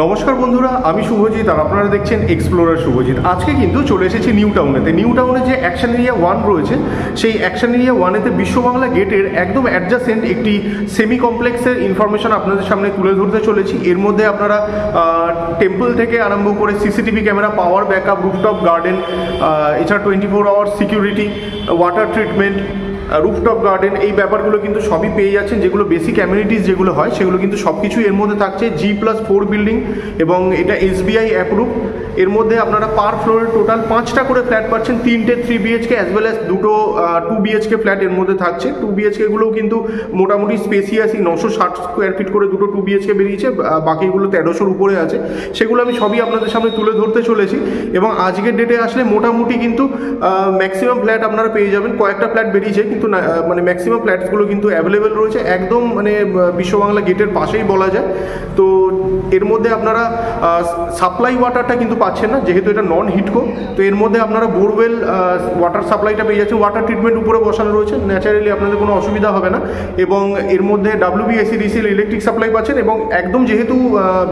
নমস্কার বন্ধুরা, আমি শুভজিৎ আর আপনারা দেখছেন এক্সপ্লোরার শুভজিৎ। আজকে কিন্তু চলে এসেছি নিউ টাউনেতে। নিউ টাউনে যে অ্যাকশন এরিয়া 1 রয়েছে, সেই অ্যাকশন এরিয়া 1-এতে বিশ্ববাংলা গেটের একদম অ্যাডজাসেন্ট একটি সেমি কমপ্লেক্সের ইনফরমেশন আপনাদের সামনে তুলে ধরতে চলেছি। এর মধ্যে আপনারা টেম্পল থেকে আরম্ভ করে CCTV camera, power backup, rooftop garden, এছাড়া 24 hour security, water treatment, rooftop garden, এই ব্যাপারগুলো কিন্তু সবই পেয়ে যাচ্ছেন। যেগুলো বেসিক অ্যামিনিটিস যেগুলো হয় সেগুলো কিন্তু সব কিছুই এর মধ্যে থাকছে। G+4 বিল্ডিং এবং এটা SBI অ্যাপ্রুভ। এর মধ্যে আপনারা পার ফ্লোরে টোটাল 5টা করে ফ্ল্যাট পাচ্ছেন, 3টে 3 BHK অ্যাজ ওয়েল অ্যাজ 2টো 2 BHK ফ্ল্যাট এর মধ্যে থাকছে। 2 BHKগুলোও কিন্তু মোটামুটি স্পেসিয়াসই, 960 স্কোয়ার ফিট করে 2টো 2 BHK বেরিয়েছে, বাকিগুলো 1300-র উপরে আছে। সেগুলো আমি সবই আপনাদের সামনে তুলে ধরতে চলেছি। এবং আজকের ডেটে আসলে মোটামুটি কিন্তু ম্যাক্সিমাম ফ্ল্যাট আপনারা পেয়ে যাবেন। কয়েকটা ফ্ল্যাট বেরিয়েছে কিন্তু মানে ম্যাক্সিমাম ফ্ল্যাটসগুলো কিন্তু অ্যাভেলেবেল রয়েছে, একদম মানে বিশ্ববাংলা গেটের পাশেই বলা যায়। তো এর মধ্যে আপনারা সাপ্লাই ওয়াটারটা কিন্তু পাচ্ছেন না, যেহেতু এটা নন হিটকো। তো এর মধ্যে আপনারা বোরওয়েল ওয়াটার সাপ্লাইটা পেয়ে যাচ্ছেন। ওয়াটার ট্রিটমেন্ট উপরে বসানো রয়েছে, ন্যাচারালি আপনাদের কোনো অসুবিধা হবে না। এবং এর মধ্যে WBSEDC ইলেকট্রিক সাপ্লাই পাচ্ছেন। এবং একদম যেহেতু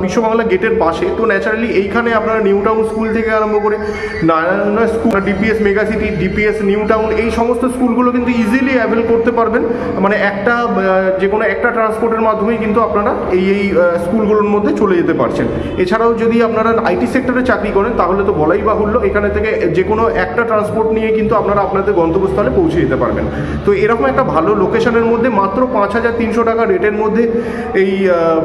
বিশ্ববাংলা গেটের পাশে, তো ন্যাচারালি এইখানে আপনারা নিউ টাউন স্কুল থেকে আরম্ভ করে Narayana school, DPS mega city, DPS new town, এই সমস্ত স্কুলগুলো কিন্তু ইজিলি অ্যাভেল করতে পারবেন। মানে একটা যে কোনো একটা ট্রান্সপোর্টের মাধ্যমেই কিন্তু আপনারা এই স্কুলগুলোর মধ্যে চলে যেতে পারছেন। এছাড়াও যদি আপনারা IT সেক্টরে চাকরি করেন তাহলে তো বলাই বাহুল্য, এখানে থেকে যে কোনো একটা ট্রান্সপোর্ট নিয়ে কিন্তু আপনারা আপনাদের গন্তব্যস্থলে পৌঁছে যেতে পারবেন। তো এরকম একটা ভালো লোকেশনের মধ্যে মাত্র 5300 টাকা রেটের মধ্যে এই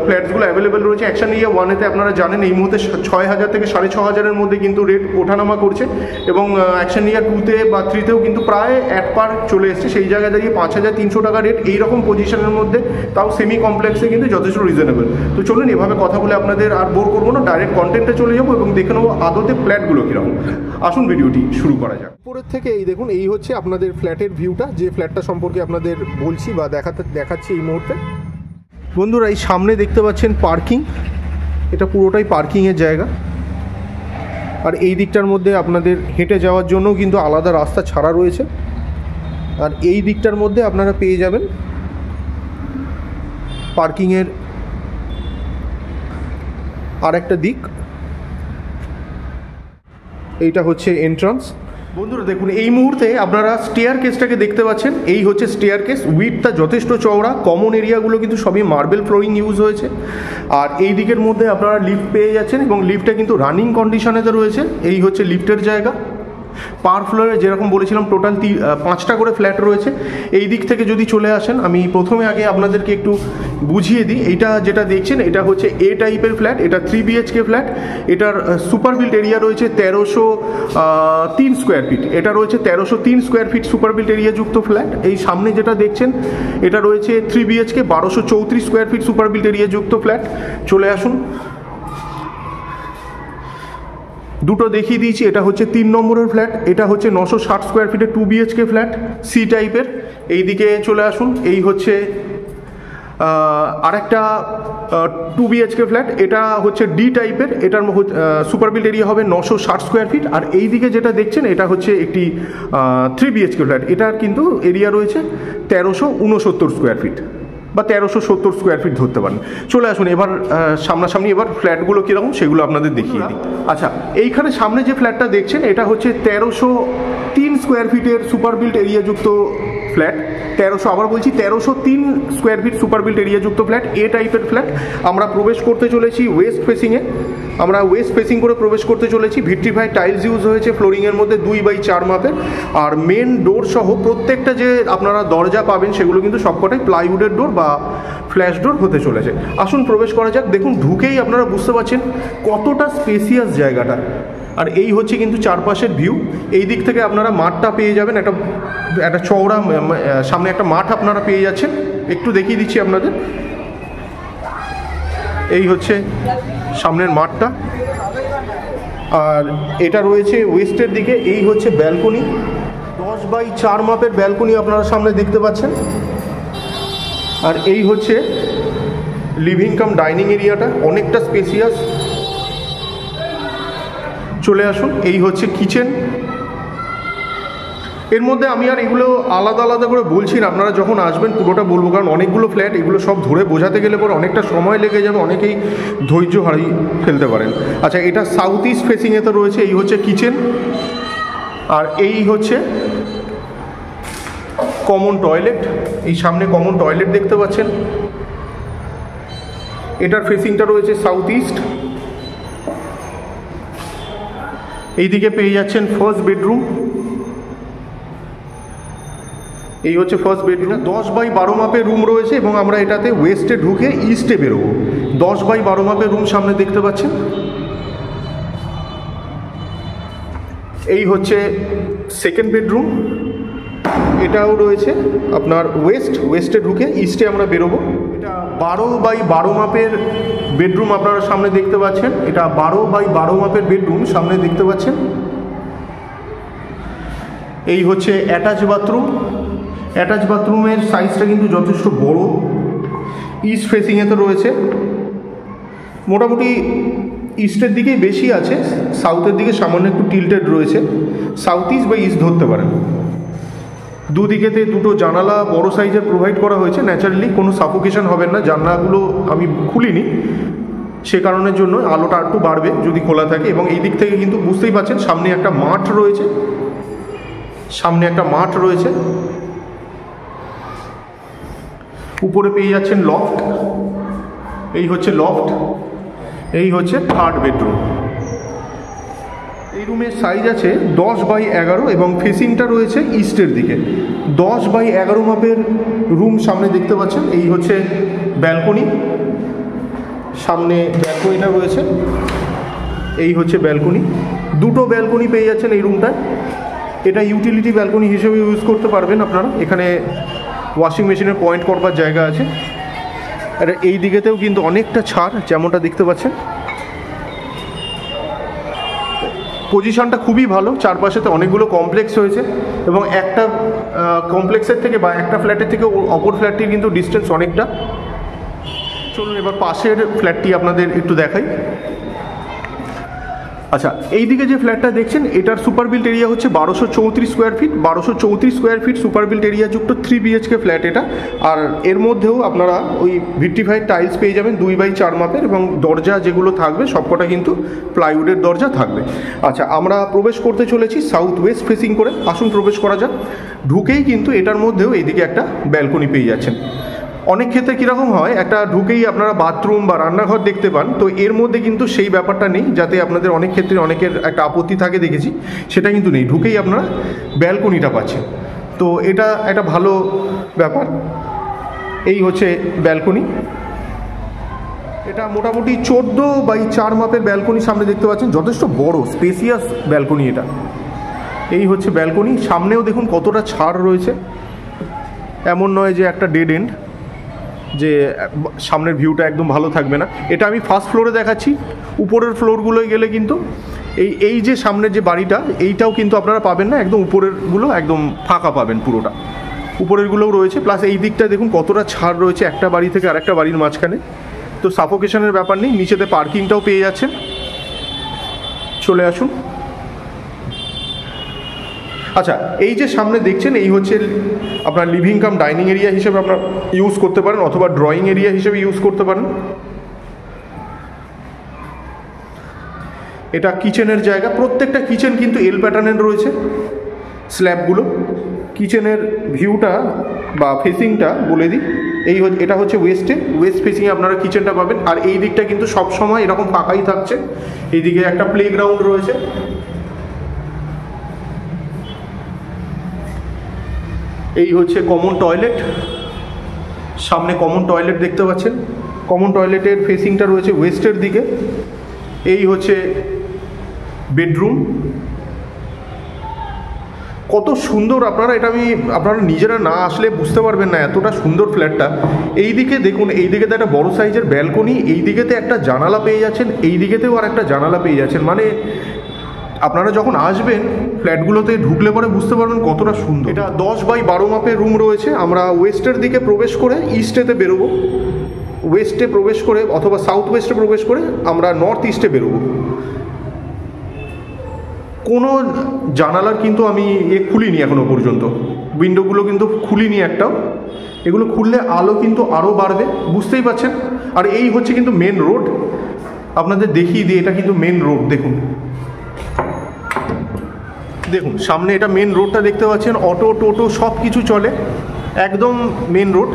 ফ্ল্যাটসগুলো অ্যাভেলেবেল রয়েছে। অ্যাকশন এরিয়া 1-এতে আপনারা জানেন এই মুহূর্তে 6000 থেকে 6500-এর মধ্যে কিন্তু রেট ওঠানামা করছে। এবং অ্যাকশন এরিয়া 2-তে বা 3-তেও কিন্তু প্রায় অ্যাট পার চলে এসছে। সেই জায়গায় দাঁড়িয়ে 5300 টাকা রেট এইরকম পজিশনের মধ্যে, তাও সেমি কমপ্লেক্সে কিন্তু যথেষ্ট রিজনেবল। তো চলুন এভাবে কথা বলে আপনাদের আর বোর করবো না, ডাইরেক্ট কন্টেন্টে চলে যাবো এবং দেখে নেবো আদতে ফ্ল্যাটগুলো কীরকম। আসুন ভিডিওটি শুরু করা যাক। উপরের থেকে এই দেখুন, এই হচ্ছে আপনাদের ফ্ল্যাটের ভিউটা, যে ফ্ল্যাটটা সম্পর্কে আপনাদের বলছি বা দেখাচ্ছি এই মুহূর্তে। বন্ধুরা, এই সামনে দেখতে পাচ্ছেন পার্কিং, এটা পুরোটাই পার্কিংয়ের জায়গা। আর এই দিকটার মধ্যে আপনাদের হেঁটে যাওয়ার জন্যও কিন্তু আলাদা রাস্তা ছাড়া রয়েছে। আর এই দিকটার মধ্যে আপনারা পেয়ে যাবেন পার্কিংয়ের আর একটা দিক, এইটা হচ্ছে এন্ট্রান্স। বন্ধুরা দেখুন, এই মুহূর্তে আপনারা স্টেয়ার কেসটাকে দেখতে পাচ্ছেন। এই হচ্ছে স্টেয়ার কেস, উইডথটা যথেষ্ট চওড়া। কমন এরিয়াগুলো কিন্তু সবই মার্বেল ফ্লোরিং ইউজ হয়েছে। আর এই দিকের মধ্যে আপনারা লিফট পেয়ে যাচ্ছেন এবং লিফটটা কিন্তু রানিং কন্ডিশনেতে রয়েছে। এই হচ্ছে লিফটের জায়গা। পার ফ্লোরে যেরকম বলেছিলাম টোটাল 5টা করে ফ্ল্যাট রয়েছে। এই দিক থেকে যদি চলে আসেন, আমি প্রথমে আগে আপনাদেরকে একটু বুঝিয়ে দিই। এইটা যেটা দেখছেন এটা হচ্ছে A টাইপের ফ্ল্যাট, এটা 3 BHK ফ্ল্যাট। এটার সুপার বিল্ট এরিয়া রয়েছে 1303 স্কোয়ার ফিট। এটা রয়েছে 1303 square feet super built area যুক্ত ফ্ল্যাট। এই সামনে যেটা দেখছেন এটা রয়েছে 3 BHK 1234 square feet super built area যুক্ত ফ্ল্যাট। চলে আসুন, দুটো দেখিয়ে দিয়েছি। এটা হচ্ছে 3 নম্বরের ফ্ল্যাট, এটা হচ্ছে 960 স্কোয়ার ফিটের 2 BHK ফ্ল্যাট, C টাইপের। এই দিকে চলে আসুন, এই হচ্ছে আরেকটা 2 BHK ফ্ল্যাট, এটা হচ্ছে D টাইপের। এটার সুপার বিল্ট এরিয়া হবে 960 স্কোয়ার ফিট। আর এই দিকে যেটা দেখছেন এটা হচ্ছে একটি 3 BHK ফ্ল্যাট, এটার কিন্তু এরিয়া রয়েছে 1369 স্কোয়ার ফিট বা 1370 স্কোয়ার ফিট ধরতে পারেন। চলে আসুন এবার সামনাসামনি, এবার ফ্ল্যাটগুলো কীরকম সেগুলো আপনাদের দেখিয়ে দিই। আচ্ছা, এইখানে সামনে যে ফ্ল্যাটটা দেখছেন এটা হচ্ছে 1303 স্কোয়ার ফিটের সুপার বিল্ট এরিয়া যুক্ত flat. 1303 square feet super built area যুক্ত ফ্ল্যাট, A টাইপের ফ্ল্যাট। আমরা প্রবেশ করতে চলেছি ওয়েস্ট ফেসিংয়ে। আমরা ওয়েস্ট ফেসিং করে প্রবেশ করতে চলেছি। ভিট্রিফাইড টাইলস ইউজ হয়েছে ফ্লোরিংয়ের মধ্যে 2x4 মাপের। আর মেন ডোর সহ প্রত্যেকটা যে আপনারা দরজা পাবেন সেগুলো কিন্তু সবকটাই প্লাইউডের ডোর বা ফ্ল্যাশ ডোর হতে চলেছে। আসুন প্রবেশ করা যাক। দেখুন, ঢুকেই আপনারা বুঝতে পারছেন কতটা স্পেসিয়াস জায়গাটা। আর এই হচ্ছে কিন্তু চারপাশের ভিউ। এই দিক থেকে আপনারা মাঠটা পেয়ে যাবেন, একটা চওড়া সামনে একটা মাঠ আপনারা পেয়ে যাচ্ছেন। একটু দেখিয়ে দিচ্ছি আপনাদের। এই হচ্ছে সামনের মাঠটা। আর এটা রয়েছে ওয়েস্টের দিকে। এই হচ্ছে ব্যালকনি, 10x4 মাপের ব্যালকনি আপনারা সামনে দেখতে পাচ্ছেন। আর এই হচ্ছে লিভিং কাম ডাইনিং এরিয়াটা, অনেকটা স্পেসিয়াস। চলে আসুন, এই হচ্ছে কিচেন। এর মধ্যে আমি আর এগুলো আলাদা আলাদা করে বলছি না, আপনারা যখন আসবেন পুরোটা বলবো, কারণ অনেকগুলো ফ্ল্যাট, এগুলো সব ধরে বোঝাতে গেলে পরে অনেকটা সময় লেগে যাবে, অনেকেই ধৈর্য হারিয়ে ফেলতে পারেন। আচ্ছা, এটা সাউথ ইস্ট ফেসিংয়ে তো রয়েছে। এই হচ্ছে কিচেন, আর এই হচ্ছে কমন টয়লেট। এই সামনে কমন টয়লেট দেখতে পাচ্ছেন। এটার ফেসিংটা রয়েছে সাউথ ইস্ট। এইদিকে পেয়ে যাচ্ছেন ফার্স্ট বেডরুম। এই হচ্ছে ফার্স্ট বেডরুম। 10x12 মাপের রুম রয়েছে এবং আমরা এটাতে ওয়েস্টে ঢুকে ইস্টে বেরোবো। 10x12 মাপের রুম সামনে দেখতে পাচ্ছেন। এই হচ্ছে সেকেন্ড বেডরুম। এটাও রয়েছে আপনার ওয়েস্টে ঢুকে ইস্টে আমরা বেরোবো। এটা 12x12 মাপের বেডরুম আপনারা সামনে দেখতে পাচ্ছেন। এটা 12x12 মাপের বেডরুম সামনে দেখতে পাচ্ছেন। এই হচ্ছে অ্যাটাচ বাথরুম। অ্যাটাচ বাথরুমের সাইজটা কিন্তু যথেষ্ট বড়। ইস্ট ফেসিংয়েতে রয়েছে, মোটামুটি ইস্টের দিকেই বেশি আছে, সাউথের দিকে সামান্য একটু টিল্টেড রয়েছে। সাউথ ইস্ট বা ইস্ট ধরতে পারেন। দুদিকেতে দুটো জানালা বড় সাইজের প্রোভাইড করা হয়েছে। ন্যাচারালি কোনো সাফোকেশন হবে না। জানলাগুলো আমি খুলিনি, সে কারণের জন্য আলোটা একটু বাড়বে যদি খোলা থাকে। এবং এই দিক থেকে কিন্তু বুঝতেই পারছেন সামনে একটা মাঠ রয়েছে, উপরে পেয়ে যাচ্ছেন লফট। এই হচ্ছে লফট। এই হচ্ছে থার্ড বেডরুম। এই রুমের সাইজ আছে 10x11 এবং ফেসিংটা রয়েছে ইস্টের দিকে। 10x11 মাপের রুম সামনে দেখতে পাচ্ছেন। এই হচ্ছে ব্যালকনি, সামনে ব্যালকনিটা রয়েছে। এই হচ্ছে ব্যালকনি, দুটো ব্যালকনি পেয়ে যাচ্ছেন এই রুমটায়। এটা ইউটিলিটি ব্যালকনি হিসেবে ইউজ করতে পারবেন আপনারা। এখানে ওয়াশিং মেশিনের পয়েন্ট করবার জায়গা আছে। আর এই দিকেতেও কিন্তু অনেকটা ছাড়, যেমনটা দেখতে পাচ্ছেন। পজিশনটা খুবই ভালো। চারপাশেতে অনেকগুলো কমপ্লেক্স হয়েছে এবং একটা কমপ্লেক্সের থেকে বা একটা ফ্ল্যাটের থেকে অপর ফ্ল্যাটটির কিন্তু ডিস্টেন্স অনেকটা। চলুন এবার পাশের ফ্ল্যাটটি আপনাদের একটু দেখাই। আচ্ছা, এই দিকে যে ফ্ল্যাটটা দেখছেন এটার সুপার বিল্ট এরিয়া হচ্ছে 1234 square feet. 1234 square feet super built area যুক্ত 3 BHK ফ্ল্যাট এটা। আর এর মধ্যেও আপনারা ওই ভিট্রিফাইড টাইলস পেয়ে যাবেন 2x4 মাপের, এবং দরজা যেগুলো থাকবে সবকটা কিন্তু প্লাইউডের দরজা থাকবে। আচ্ছা, আমরা প্রবেশ করতে চলেছি সাউথ ওয়েস্ট ফেসিং করে। আসুন প্রবেশ করা যাক। ঢুকেই কিন্তু এটার মধ্যেও এইদিকে একটা ব্যালকনি পেয়ে যাচ্ছেন। অনেক ক্ষেত্রে কীরকম হয়, একটা ঢুকেই আপনারা বাথরুম বা রান্নাঘর দেখতে পান, তো এর মধ্যে কিন্তু সেই ব্যাপারটা নেই, যাতে আপনাদের অনেক ক্ষেত্রে অনেকের একটা আপত্তি থাকে দেখেছি, সেটা কিন্তু নেই। ঢুকেই আপনারা ব্যালকনিটা পাচ্ছেন, তো এটা একটা ভালো ব্যাপার। এই হচ্ছে ব্যালকনি। এটা মোটামুটি 14x4 মাপের ব্যালকনি সামনে দেখতে পাচ্ছেন। যথেষ্ট বড় স্পেসিয়াস ব্যালকনি এটা। এই হচ্ছে ব্যালকনি। সামনেও দেখুন কতটা ছাড় রয়েছে। এমন নয় যে একটা ডেড এন্ড, যে সামনের ভিউটা একদম ভালো থাকবে না। এটা আমি ফার্স্ট ফ্লোরে দেখাচ্ছি। উপরের ফ্লোরগুলোয় গেলে কিন্তু এই যে সামনের যে বাড়িটা, এইটাও কিন্তু আপনারা পাবেন না। একদম উপরেরগুলো একদম ফাঁকা পাবেন, পুরোটা উপরেরগুলোও রয়েছে। প্লাস এই দিকটা দেখুন কতটা ছাড় রয়েছে একটা বাড়ি থেকে আরেকটা বাড়ির মাঝখানে, তো সাফোকেশনের ব্যাপার নেই। নিচেতে পার্কিংটাও পেয়ে যাচ্ছেন। চলে আসুন। আচ্ছা, এই যে সামনে দেখছেন এই হচ্ছে আপনার লিভিং কাম ডাইনিং এরিয়া হিসেবে আপনার ইউজ করতে পারেন, অথবা ড্রয়িং এরিয়া হিসেবে ইউজ করতে পারেন। এটা কিচেনের জায়গা। প্রত্যেকটা কিচেন কিন্তু এল প্যাটার্নের রয়েছে স্ল্যাবগুলো। কিচেনের ভিউটা বা ফেসিংটা বলে দিই, এটা হচ্ছে ওয়েস্ট ফেসিংয়ে আপনারা কিচেনটা পাবেন। আর এই দিকটা কিন্তু সবসময় এরকম ফাঁকাই থাকছে। এইদিকে একটা প্লেগ্রাউন্ড রয়েছে। এই হচ্ছে কমন টয়লেট। সামনে কমন টয়লেট দেখতে পাচ্ছেন। কমন টয়লেটের ফেসিংটা রয়েছে ওয়েস্টের দিকে। এই হচ্ছে বেডরুম। কত সুন্দর! আপনারা নিজেরা না আসলে বুঝতে পারবেন না এতটা সুন্দর ফ্ল্যাটটা। এই দিকে দেখুন, এই দিকেতে একটা বড় সাইজের ব্যালকনি, এই দিকেতে একটা জানালা পেয়ে যাচ্ছেন, এই দিকেতেও আর একটা জানালা পেয়ে যাচ্ছেন। মানে আপনারা যখন আসবেন ফ্ল্যাটগুলোতে ঢুকলে পরে বুঝতে পারবেন কতটা সুন্দর। এটা 10x12 মাপের রুম রয়েছে। আমরা ওয়েস্টের দিকে প্রবেশ করে ইস্টেতে বেরোবো। ওয়েস্টে প্রবেশ করে অথবা সাউথ ওয়েস্টে প্রবেশ করে আমরা নর্থ ইস্টে বেরোবো। কোনো জানালার কিন্তু আমি খুলিনি এখনো পর্যন্ত, উইন্ডোগুলো কিন্তু খুলিনি একটাও। এগুলো খুললে আলো কিন্তু আরও বাড়বে, বুঝতেই পারছেন। আর এই হচ্ছে কিন্তু মেন রোড, আপনাদের দেখিয়ে দিই, এটা কিন্তু মেন রোড। দেখুন দেখুন সামনে এটা মেন রোডটা দেখতে পাচ্ছেন, অটো টোটো সব কিছু চলে, একদম মেন রোড।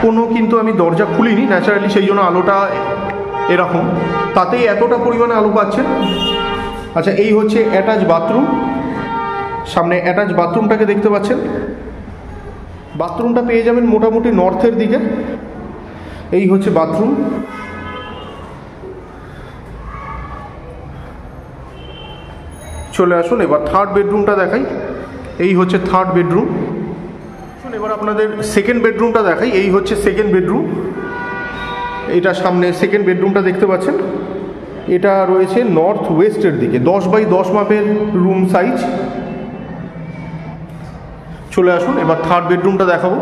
কোনো কিন্তু আমি দরজা খুলিনি ন্যাচারালি, সেই জন্য আলোটা এরকম, তাতেই এতটা পরিমাণে আলো পাচ্ছেন। আচ্ছা, এই হচ্ছে অ্যাটাচ বাথরুম, সামনে অ্যাটাচ বাথরুমটাকে দেখতে পাচ্ছেন। বাথরুমটা পেয়ে যাবেন মোটামুটি নর্থের দিকে। এই হচ্ছে বাথরুম। চলে আসুন এবার থার্ড বেডরুমটা দেখাই। এই হচ্ছে থার্ড বেডরুম। এবার আপনাদের সেকেন্ড বেডরুমটা দেখাই। এই হচ্ছে সেকেন্ড বেডরুম, এটা সামনে সেকেন্ড বেডরুমটা দেখতে পাচ্ছেন। এটা রয়েছে নর্থ ওয়েস্টের দিকে, 10x10 মাপের রুম সাইজ। চলে আসুন এবার থার্ড বেডরুমটা দেখাবো।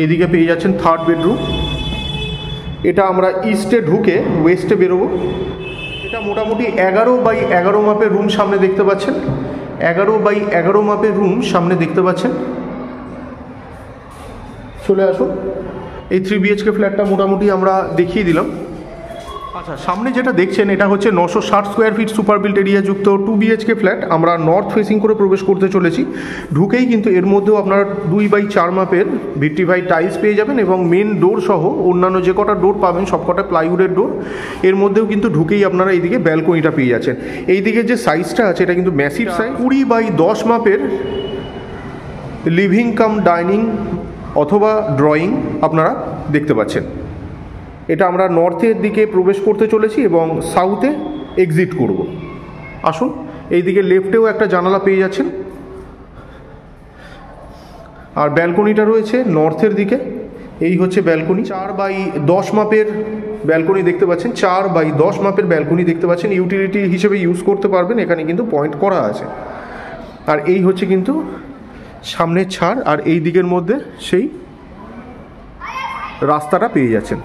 এইদিকে পেয়ে যাচ্ছেন থার্ড বেডরুম। এটা আমরা ইস্টে ঢুকে ওয়েস্টে বেরোবো। এটা মোটামুটি 11x11 মাপের রুম সামনে দেখতে পাচ্ছেন, 11x11 মাপের রুম সামনে দেখতে পাচ্ছেন। চলে আসুন, এই 3 BHK ফ্ল্যাটটা মোটামুটি আমরা দেখিয়ে দিলাম। আচ্ছা, সামনে যেটা দেখছেন এটা হচ্ছে 960 square feet super built area যুক্ত 2 BHK ফ্ল্যাট। আমরা নর্থ ফেসিং করে প্রবেশ করতে চলেছি। ঢুকেই কিন্তু এর মধ্যেও আপনারা 2x4 মাপের ভিট্রিফাইড টাইলস পেয়ে যাবেন এবং মেন ডোর সহ অন্যান্য যে কটা ডোর পাবেন সব কটা প্লাইউডের ডোর। এর মধ্যেও কিন্তু ঢুকেই আপনারা এইদিকে ব্যালকনিটা পেয়ে যাচ্ছেন। এইদিকে যে সাইজটা আছে এটা কিন্তু ম্যাসিভ সাইজ, 20x10 মাপের লিভিং কাম ডাইনিং অথবা ড্রয়িং আপনারা দেখতে পাচ্ছেন। এটা আমরা নর্থের দিকে প্রবেশ করতে চলেছি এবং সাউথে এক্সিট করব। আসুন, এইদিকে লেফটেও একটা জানালা পেয়ে যাচ্ছেন। আর ব্যালকনিটা রয়েছে নর্থের দিকে। এই হচ্ছে ব্যালকনি, 4x10 মাপের ব্যালকনি দেখতে পাচ্ছেন। 4x10 মাপের ব্যালকনি দেখতে পাচ্ছেন, ইউটিলিটি হিসেবে ইউজ করতে পারবেন, এখানে কিন্তু পয়েন্ট করা আছে। আর এই হচ্ছে কিন্তু সামনের ছাড়, আর এই দিকের মধ্যে সেই রাস্তাটা পেয়ে যাচ্ছেন।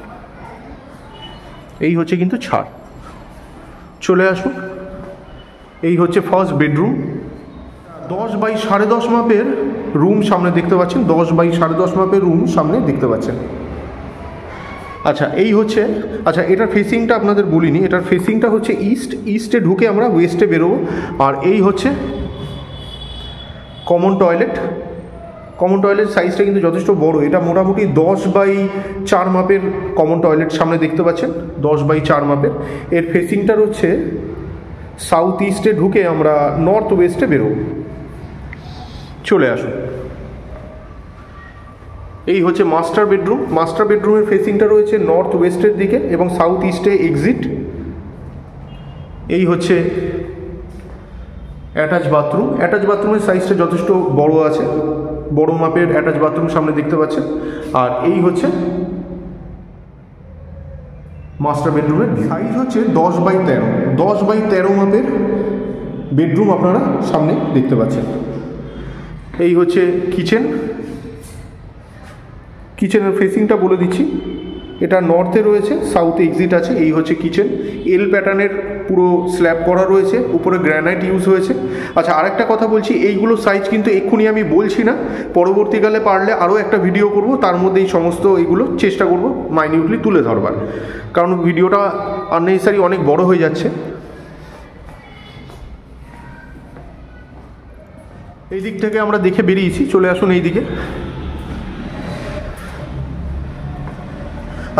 এই হচ্ছে কিন্তু ছাড়। চলে আসুন, এই হচ্ছে ফার্স্ট বেডরুম। 10x10.5 মাপের রুম সামনে দেখতে পাচ্ছেন, 10x10.5 মাপের রুম সামনে দেখতে পাচ্ছেন। আচ্ছা, এই হচ্ছে, আচ্ছা এটার ফেসিংটা আপনাদের বলিনি, এটার ফেসিংটা হচ্ছে ইস্টে ঢুকে আমরা ওয়েস্টে বেরোবো। আর এই হচ্ছে কমন টয়লেট। কমন টয়লেট সাইজটা কিন্তু যথেষ্ট বড়, এটা মোটামুটি 10x4 মাপের কমন টয়লেট সামনে দেখতে পাচ্ছেন, 10x4 মাপের। এর ফেসিংটা হচ্ছে সাউথ ইস্টে ঢুকে আমরা নর্থ ওয়েস্টে বেরোব। চলে আসুন, এই হচ্ছে মাস্টার বেডরুম। মাস্টার বেডরুমের ফেসিংটা রয়েছে নর্থ ওয়েস্টের দিকে এবং সাউথ ইস্টে এক্সিট। এই হচ্ছে অ্যাটাচ বাথরুম। অ্যাটাচ বাথরুমের সাইজটা যথেষ্ট বড় আছে, বড় মাপের অ্যাটাচ বাথরুম সামনে দেখতে পাচ্ছেন। আর এই হচ্ছে মাস্টার বেডরুমের সাইজ হচ্ছে 10x13, 10x13 মাপের বেডরুম আপনারা সামনে দেখতে পাচ্ছেন। এই হচ্ছে কিচেন। কিচেনের ফেসিংটা বলে দিচ্ছি, এটা নর্থে রয়েছে, সাউথে এক্সিট আছে। এই হচ্ছে কিচেন, এল প্যাটার্নের পুরো স্ল্যাব করা রয়েছে, উপরে গ্রানাইট ইউজ হয়েছে। আচ্ছা, আরেকটা কথা বলছি, এইগুলো সাইজ কিন্তু এক্ষুনি আমি বলছি না, পরবর্তীকালে পারলে আরও একটা ভিডিও করব, তার মধ্যে এই সমস্ত এইগুলো চেষ্টা করব মাইনিউটলি তুলে ধরবার, কারণ ভিডিওটা আননেসেসারি অনেক বড় হয়ে যাচ্ছে। এই দিক থেকে আমরা দেখে বেরিয়েছি, চলে আসুন এই দিকে।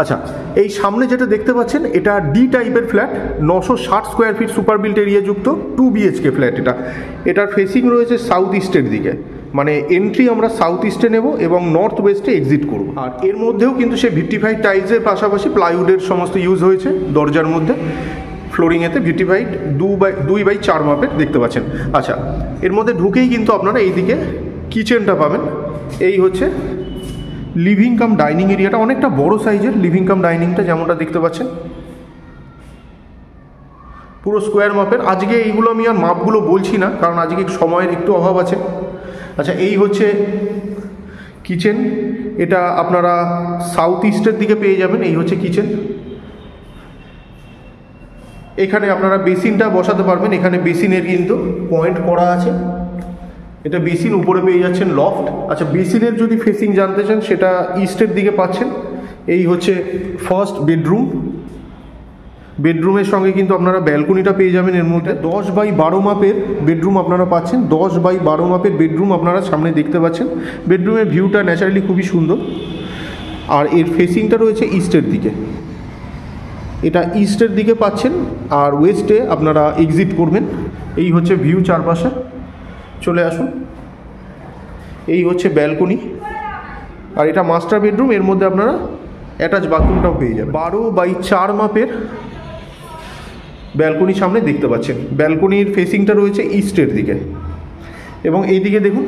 আচ্ছা, এই সামনে যেটা দেখতে পাচ্ছেন এটা ডি টাইপের flat, 960 square feet super built area যুক্ত 2 BHK ফ্ল্যাট। এটার ফেসিং রয়েছে সাউথ ইস্টের দিকে, মানে এন্ট্রি আমরা সাউথ ইস্টে নেব এবং নর্থ ওয়েস্টে এক্সিট করব। আর এর মধ্যেও কিন্তু সে ভিট্রিফাইড টাইলসের পাশাপাশি প্লাইউডের সমস্ত ইউজ হয়েছে দরজার মধ্যে। ফ্লোরিংয়েতে ভিট্রিফাইড 2x4 মাপের দেখতে পাচ্ছেন। আচ্ছা, এর মধ্যে ঢুকেই কিন্তু আপনারা এইদিকে কিচেনটা পাবেন। এই হচ্ছে লিভিং কাম ডাইনিং এরিয়াটা, অনেকটা বড় সাইজের লিভিং কাম ডাইনিংটা যেমনটা দেখতে পাচ্ছেন, পুরো স্কোয়ার মাপের। আজকে এইগুলো আমি আর মাপগুলো বলছি না, কারণ আজকে সময়ের একটু অভাব আছে। আচ্ছা, এই হচ্ছে কিচেন, এটা আপনারা সাউথ ইস্টের দিকে পেয়ে যাবেন। এই হচ্ছে কিচেন। এখানে আপনারা বেসিনটা বসাতে পারবেন, এখানে বেসিনের কিন্তু পয়েন্ট করা আছে, এটা বেসিন, উপরে পেয়ে যাচ্ছেন লফট। আচ্ছা, বেসিনের যদি ফেসিং জানতে চান সেটা ইস্টের দিকে পাচ্ছেন। এই হচ্ছে ফার্স্ট বেডরুম, বেডরুমের সঙ্গে কিন্তু আপনারা ব্যালকনিটা পেয়ে যাবেন এর মধ্যে। 10x12 মাপের বেডরুম আপনারা পাচ্ছেন, 10x12 মাপের বেডরুম আপনারা সামনে দেখতে পাচ্ছেন। বেডরুমের ভিউটা ন্যাচারালি খুবই সুন্দর, আর এর ফেসিংটা রয়েছে ইস্টের দিকে, এটা ইস্টের দিকে পাচ্ছেন, আর ওয়েস্টে আপনারা এক্সিট করবেন। এই হচ্ছে ভিউ চারপাশে, চলে আসুন। এই হচ্ছে ব্যালকনি, আর এটা মাস্টার বেডরুম, এর মধ্যে আপনারা অ্যাটাচ বাথরুমটাও পেয়ে যাবেন। 12x4 মাপের ব্যালকনি সামনে দেখতে পাচ্ছেন, ব্যালকনির ফেসিংটা রয়েছে ইস্টের দিকে, এবং এইদিকে দেখুন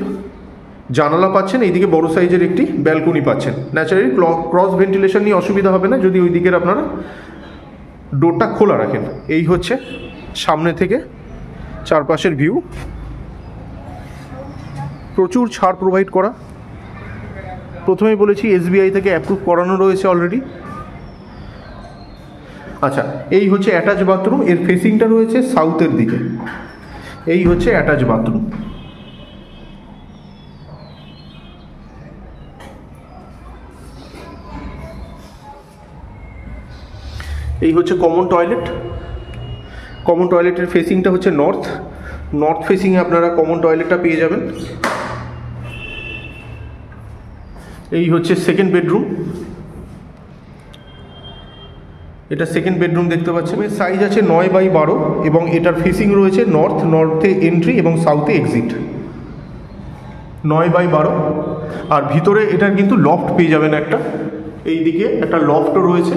জানালা পাচ্ছেন, এইদিকে বড় সাইজের একটি ব্যালকনি পাচ্ছেন। ন্যাচারালি ক্রস ভেন্টিলেশন নিয়ে অসুবিধা হবে না যদি ওই দিকের আপনারা ডোরটা খোলা রাখেন। এই হচ্ছে সামনে থেকে চারপাশের ভিউ, প্রচুর ছাড় প্রোভাইড করা। প্রথমেই বলেছি SBI থেকে অ্যাপ্রুভ করানো রয়েছে অলরেডি। আচ্ছা, এই হচ্ছে অ্যাটাচ বাথরুম, এর ফেসিংটা রয়েছে সাউথের দিকে। এই হচ্ছে অ্যাটাচ বাথরুম। এই হচ্ছে কমন টয়লেট, কমন টয়লেটের ফেসিংটা হচ্ছে নর্থ ফেসিংয়ে আপনারা কমন টয়লেটটা পেয়ে যাবেন। এই হচ্ছে সেকেন্ড বেডরুম, এটা সেকেন্ড বেডরুম দেখতে পাচ্ছেন। এর সাইজ আছে 9x12 এবং এটার ফেসিং রয়েছে নর্থে এন্ট্রি এবং সাউথে এক্সিট। 9x12, আর ভিতরে এটার কিন্তু লফট পেয়ে যাবেন একটা, এই দিকে একটা লফটও রয়েছে।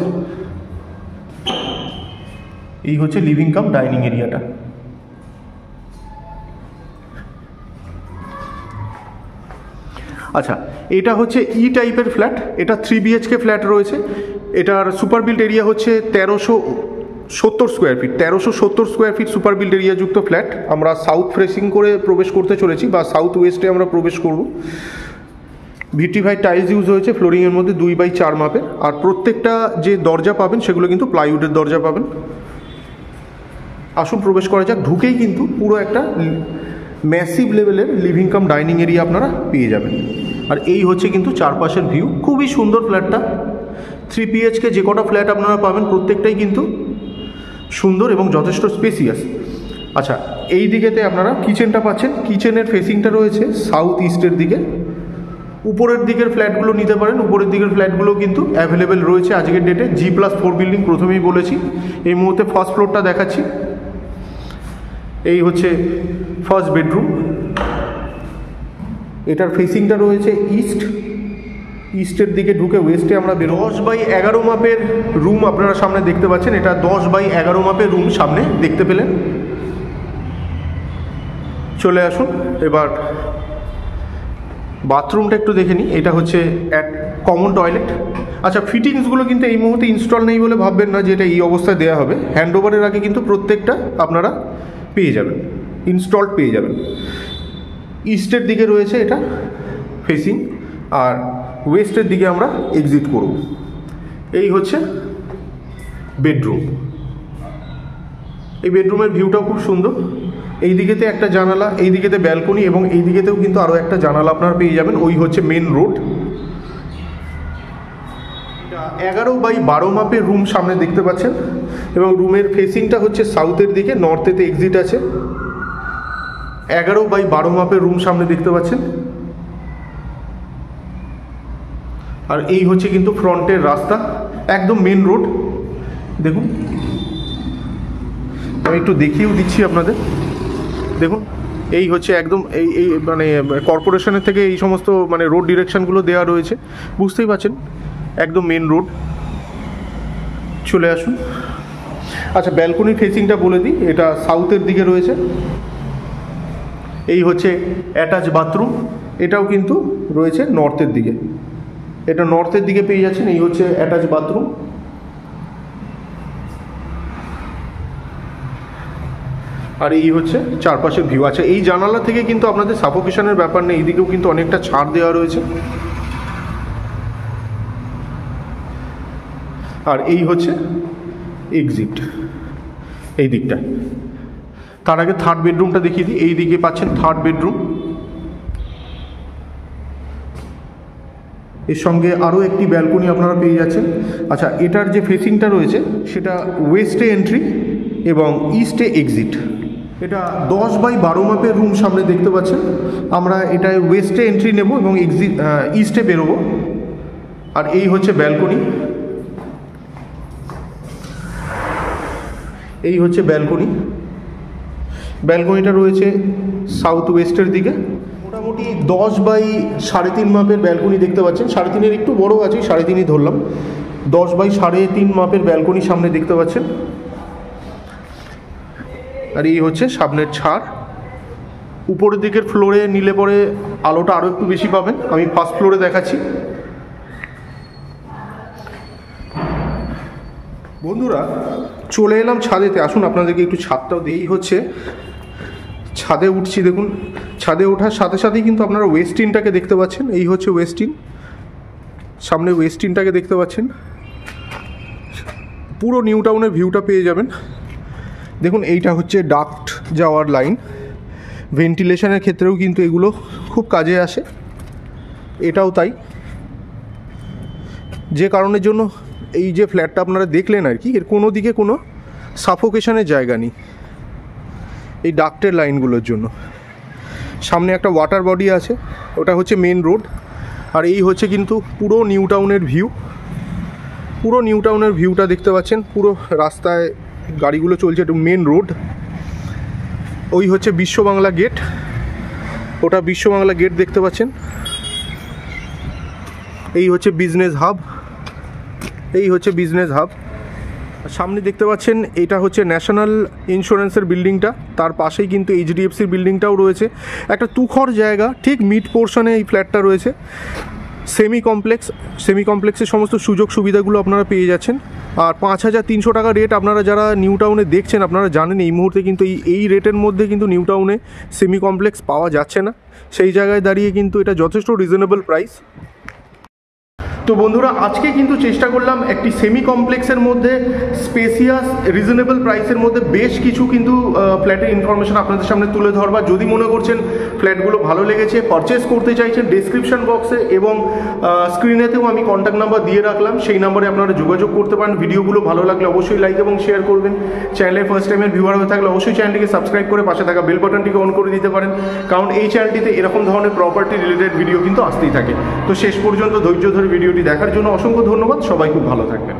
এই হচ্ছে লিভিং কাম ডাইনিং এরিয়াটা। আচ্ছা, এটা হচ্ছে টাইপের ফ্ল্যাট, এটা 3 BHK ফ্ল্যাট রয়েছে। এটার সুপার বিল্ড এরিয়া হচ্ছে 1370 square feet, 1370 square feet super build area যুক্ত ফ্ল্যাট। আমরা সাউথ ফেসিং করে প্রবেশ করতে চলেছি, বা সাউথ ওয়েস্টে আমরা প্রবেশ করব। ভিটিফাইড টাইলস ইউজ হয়েছে ফ্লোরিংয়ের মধ্যে 2x4 মাপের, আর প্রত্যেকটা যে দরজা পাবেন সেগুলো কিন্তু প্লাইউডের দরজা পাবেন। আসুন প্রবেশ করা যাক। ঢুকেই কিন্তু পুরো একটা ম্যাসিভ লেভেলের লিভিং কাম ডাইনিং এরিয়া আপনারা পেয়ে যাবেন। আর এই হচ্ছে কিন্তু চারপাশের ভিউ, খুবই সুন্দর ফ্ল্যাটটা। 3 BHK যে কটা ফ্ল্যাট আপনারা পাবেন প্রত্যেকটাই কিন্তু সুন্দর এবং যথেষ্ট স্পেসিয়াস। আচ্ছা, এই দিকেতে আপনারা কিচেনটা পাচ্ছেন, কিচেনের ফেসিংটা রয়েছে সাউথ ইস্টের দিকে। উপরের দিকের ফ্ল্যাটগুলো নিতে পারেন, উপরের দিকের ফ্ল্যাটগুলো কিন্তু অ্যাভেলেবেল রয়েছে আজকের ডেটে। G+4 বিল্ডিং প্রথমেই বলেছি। এই মুহূর্তে ফার্স্ট ফ্লোরটা দেখাচ্ছি। এই হচ্ছে ফার্স্ট বেডরুম, এটার ফেসিংটা রয়েছে ইস্টের দিকে, ঢুকে ওয়েস্টে আমরা 10x11 মাপের রুম আপনারা সামনে দেখতে পাচ্ছেন। এটা 10x11 মাপের রুম সামনে দেখতে পেলেন। চলে আসুন এবার বাথরুমটা একটু দেখে নিই। এটা হচ্ছে কমন টয়লেট। আচ্ছা, ফিটিংসগুলো কিন্তু এই মুহূর্তে ইনস্টল নেই বলে ভাববেন না যে এটা এই অবস্থায় দেওয়া হবে। হ্যান্ডওভারের আগে কিন্তু প্রত্যেকটা আপনারা পেয়ে যাবেন, ইনস্টলড পেয়ে যাবেন। ইস্টের দিকে রয়েছে এটা ফেসিং, আর ওয়েস্টের দিকে আমরা এক্সিট করব। এই হচ্ছে বেডরুম। এই বেডরুমের ভিউটাও খুব সুন্দর। এই দিকেতে একটা জানালা, এই দিকেতে ব্যালকনি, এবং এই দিকেতেও কিন্তু আরও একটা জানালা আপনারা পেয়ে যাবেন। ওই হচ্ছে মেন রোড। 11x12 মাপের রুম সামনে দেখতে পাচ্ছেন, এবং রুমের ফেসিংটা হচ্ছে সাউথের দিকে, নর্থেতে এক্সিট আছে। 11x12 মাপের রুম সামনে দেখতে পাচ্ছেন। আর এই হচ্ছে কিন্তু ফ্রন্টের রাস্তা, একদম মেন রোড। দেখুন, আমি একটু দেখিয়েও দিচ্ছি আপনাদের। দেখুন, এই হচ্ছে একদম এই মানে কর্পোরেশনের থেকে এই সমস্ত মানে রোড ডিরেকশনগুলো দেওয়া রয়েছে, বুঝতেই পারছেন, একদম মেন রোড। চলে আসুন। আচ্ছা, ব্যালকনির ফেসিংটা বলে দিই, এটা সাউথের দিকে রয়েছে। এই হচ্ছে অ্যাটাচ বাথরুম, এটাও কিন্তু রয়েছে নর্থের দিকে, এটা নর্থের দিকে পেয়ে যাচ্ছেন। এই হচ্ছে অ্যাটাচ বাথরুম। আর এই হচ্ছে চারপাশের ভিউ। আচ্ছা, এই জানালা থেকে কিন্তু আপনাদের সাফোকেশনের ব্যাপার নেই, এইদিকেও কিন্তু অনেকটা ছাড় দেওয়া রয়েছে। আর এই হচ্ছে এক্সিট। এই দিকটা। তার আগে থার্ড বেডরুমটা দেখিয়ে দিই। এই দিকে পাচ্ছেন থার্ড বেডরুম, এর সঙ্গে আরও একটি ব্যালকনি আপনারা পেয়ে যাচ্ছেন। আচ্ছা, এটার যে ফেসিংটা রয়েছে সেটা ওয়েস্টে এন্ট্রি এবং ইস্টে এক্সিট। এটা 10x12 মাপের রুম সামনে দেখতে পাচ্ছেন। আমরা এটায় ওয়েস্টে এন্ট্রি নেব এবং এক্সিট ইস্টে বেরোবো। আর এই হচ্ছে ব্যালকনি, এই হচ্ছে ব্যালকনি। ব্যালকনিটা রয়েছে সাউথ ওয়েস্টের দিকে। মোটামুটি 10x3.5 মাপের ব্যালকনি দেখতে পাচ্ছেন। 3.5-এর একটু বড় আছে, 3.5-ই ধরলাম। 10x3.5 মাপের ব্যালকনি সামনে দেখতে পাচ্ছেন। আর এই হচ্ছে সামনের ছাদ। উপরের দিকের ফ্লোরে নিলে পরে আলোটা আরও একটু বেশি পাবেন। আমি ফার্স্ট ফ্লোরে দেখাচ্ছি। বন্ধুরা চলে এলাম ছাদেতে, আসুন আপনাদেরকে একটু ছাদটাও দিই। হচ্ছে ছাদে উঠছি, দেখুন ছাদে ওঠার সাথে সাথেই কিন্তু আপনারা ওয়েস্টিনটাকে দেখতে পাচ্ছেন। এই হচ্ছে ওয়েস্টিন, সামনে ওয়েস্টিনটাকে দেখতে পাচ্ছেন। পুরো নিউ টাউনের ভিউটা পেয়ে যাবেন। দেখুন এইটা হচ্ছে ডাক্ট যাওয়ার লাইন, ভেন্টিলেশনের ক্ষেত্রেও কিন্তু এগুলো খুব কাজে আসে। এটাও তাই, যে কারণের জন্য এই যে ফ্ল্যাটটা আপনারা দেখলেন আর কি, এর কোনো দিকে কোনো সাফোকেশনের জায়গা নেই এই ডাক্টের লাইনগুলোর জন্য। সামনে একটা ওয়াটার বডি আছে, ওটা হচ্ছে মেন রোড। আর এই হচ্ছে কিন্তু পুরো নিউ টাউনের ভিউ। পুরো নিউ টাউনের ভিউটা দেখতে পাচ্ছেন। পুরো রাস্তায় গাড়িগুলো চলছে, এটা মেন রোড। ওই হচ্ছে বিশ্ববাংলা গেট, ওটা বিশ্ববাংলা গেট দেখতে পাচ্ছেন। এই হচ্ছে বিজনেস হাব, এই হচ্ছে বিজনেস হাব। সামনে দেখতে পাচ্ছেন এটা হচ্ছে ন্যাশনাল ইন্স্যুরেন্সের বিল্ডিংটা, তার পাশেই কিন্তু এইচডিএফসির বিল্ডিংটাও রয়েছে। একটা তুখর জায়গা, ঠিক মিড পোর্শনে এই ফ্ল্যাটটা রয়েছে। সেমি কমপ্লেক্সের সমস্ত সুযোগ সুবিধাগুলো আপনারা পেয়ে যাচ্ছেন। আর 5,300 টাকা রেট। আপনারা যারা নিউ টাউনে দেখছেন আপনারা জানেন এই মুহূর্তে কিন্তু এই রেটের মধ্যে কিন্তু নিউ টাউনে সেমি কমপ্লেক্স পাওয়া যাচ্ছে না। সেই জায়গায় দাঁড়িয়ে কিন্তু এটা যথেষ্ট রিজনেবল প্রাইস। তো বন্ধুরা আজকে কিন্তু চেষ্টা করলাম একটি সেমি কমপ্লেক্সের মধ্যে স্পেসিয়াস রিজনেবল প্রাইসের মধ্যে বেশ কিছু কিন্তু ফ্ল্যাটের ইনফরমেশন আপনাদের সামনে তুলে ধরবা। যদি মনে করছেন ফ্ল্যাটগুলো ভালো লেগেছে, পারচেস করতে চাইছেন, ডেসক্রিপশন বক্সে এবং স্ক্রিনেতেও আমি কন্ট্যাক্ট নাম্বার দিয়ে রাখলাম, সেই নাম্বারে আপনারা যোগাযোগ করতে পারেন। ভিডিওগুলো ভালো লাগলে অবশ্যই লাইক এবং শেয়ার করবেন। চ্যানেলে ফার্স্ট টাইমের ভিউয়ার হয়ে থাকলে অবশ্যই চ্যানেলটিকে সাবস্ক্রাইব করে পাশে থাকা বেল বাটনটিকে অন করে দিতে পারেন, কারণ এই চ্যানেলটিতে এরকম ধরনের প্রপার্টি রিলেটেড ভিডিও কিন্তু আসতেই থাকে। তো শেষ পর্যন্ত ধৈর্য ধরে ভিডিওটি দেখার জন্য অসংখ্য ধন্যবাদ। সবাই খুব ভালো থাকবেন।